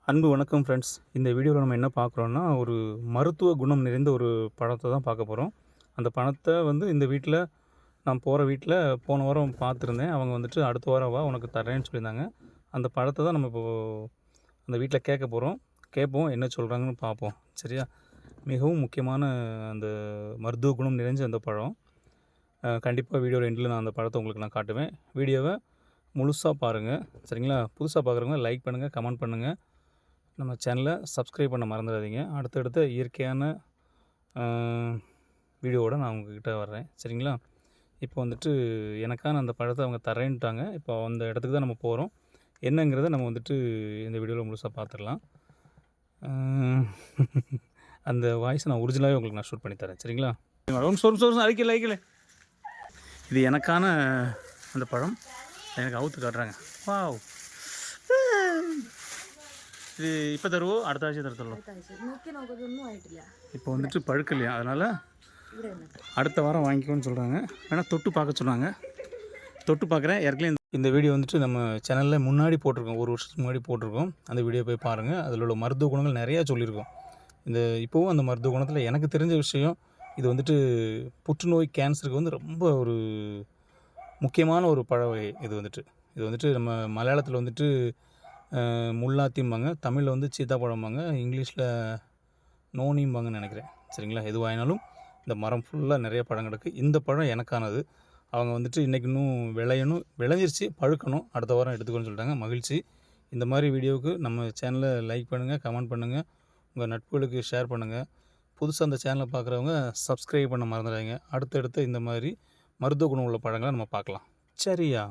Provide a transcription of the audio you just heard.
அன்பு வணக்கம் ஃப்ரெண்ட்ஸ். இந்த வீடியோவில் நம்ம என்ன பார்க்குறோன்னா, ஒரு மருத்துவ குணம் நிறைந்த ஒரு பழத்தை தான் பார்க்க போகிறோம். அந்த பழத்தை இந்த வீட்டில் நான் போகிற வீட்டில் போன வாரம் பார்த்துருந்தேன். அவங்க அடுத்த வாரம் வா உனக்கு தர்றேன்னு சொல்லியிருந்தாங்க. அந்த பழத்தை தான் நம்ம இப்போது அந்த வீட்டில் கேட்க போகிறோம். கேட்போம், என்ன சொல்கிறாங்கன்னு பார்ப்போம். சரியா? மிகவும் முக்கியமான அந்த மருத்துவ குணம் நிறைஞ்ச அந்த பழம். கண்டிப்பாக வீடியோவில் எண்டில் நான் அந்த பழத்தை உங்களுக்கு நான் காட்டுவேன். வீடியோவை முழுசாக பாருங்கள். சரிங்களா? புதுசாக பார்க்குறவங்க லைக் பண்ணுங்கள், கமெண்ட் பண்ணுங்கள். நம்ம சேனலை சப்ஸ்கிரைப் பண்ண மறந்துடாதீங்க. அடுத்தடுத்த இயற்கையான வீடியோவோடு நான் உங்கள்கிட்ட வர்றேன். சரிங்களா? இப்போ எனக்கான அந்த பழத்தை அவங்க தரேன்ட்டாங்க. இப்போ அந்த இடத்துக்கு தான் நம்ம போகிறோம். என்னங்கிறத நம்ம இந்த வீடியோவில் முழுசாக பார்த்துடலாம். அந்த வாய்ஸை நான் ஒரிஜினலாகவே உங்களுக்கு நான் ஷூட் பண்ணி தரேன். சரிங்களா? அழிக்கல. இது எனக்கான அந்த பழம் எனக்கு அவுத்து காட்டுறாங்க. வாவ்! இது இப்போ தருவோம், அடுத்த ஆட்சி தரலாம். இப்போ பழுக்கலையா, அதனால் அடுத்த வாரம் வாங்கிக்கோன்னு சொல்கிறாங்க. வேணால் தொட்டு பார்க்க சொன்னாங்க. தொட்டு பார்க்குறேன். ஏற்கனவே இந்த வீடியோ நம்ம சேனலில் முன்னாடி போட்டிருக்கோம், ஒரு வருஷத்துக்கு முன்னாடி போட்டிருக்கோம். அந்த வீடியோ போய் பாருங்கள். அதில் உள்ள மருத்துவ குணங்கள் நிறையா சொல்லியிருக்கோம். இப்போவும் அந்த மருத்துவ குணத்தில் எனக்கு தெரிஞ்ச விஷயம், இது புற்றுநோய், கேன்சருக்கு ரொம்ப ஒரு முக்கியமான ஒரு பழ வகை. இது நம்ம மலையாளத்தில் முள்ளாத்திம்பாங்க, தமிழில் சீத்தாப்பழம்பாங்க, இங்கிலீஷில் நோனிம்பாங்கன்னு நினைக்கிறேன். சரிங்களா? எதுவாயினாலும் இந்த மரம் ஃபுல்லாக நிறைய பழம் கிடக்கு. இந்த பழம் எனக்கானது. அவங்க இன்றைக்கி இன்னும் விளைஞ்சிருச்சு, பழுக்கணும், அடுத்த வாரம் எடுத்துக்கணும்னு சொல்லிட்டாங்க. மகிழ்ச்சி. இந்த மாதிரி வீடியோவுக்கு நம்ம சேனலை லைக் பண்ணுங்கள், கமெண்ட் பண்ணுங்கள், உங்கள் நட்புகளுக்கு ஷேர் பண்ணுங்கள். புதுசாக அந்த சேனலை பார்க்குறவங்க சப்ஸ்கிரைப் பண்ண மறந்துடாதீங்க. அடுத்தடுத்து இந்த மாதிரி மருத்துவ குணம் உள்ள பழங்களை நம்ம பார்க்கலாம். சரியா?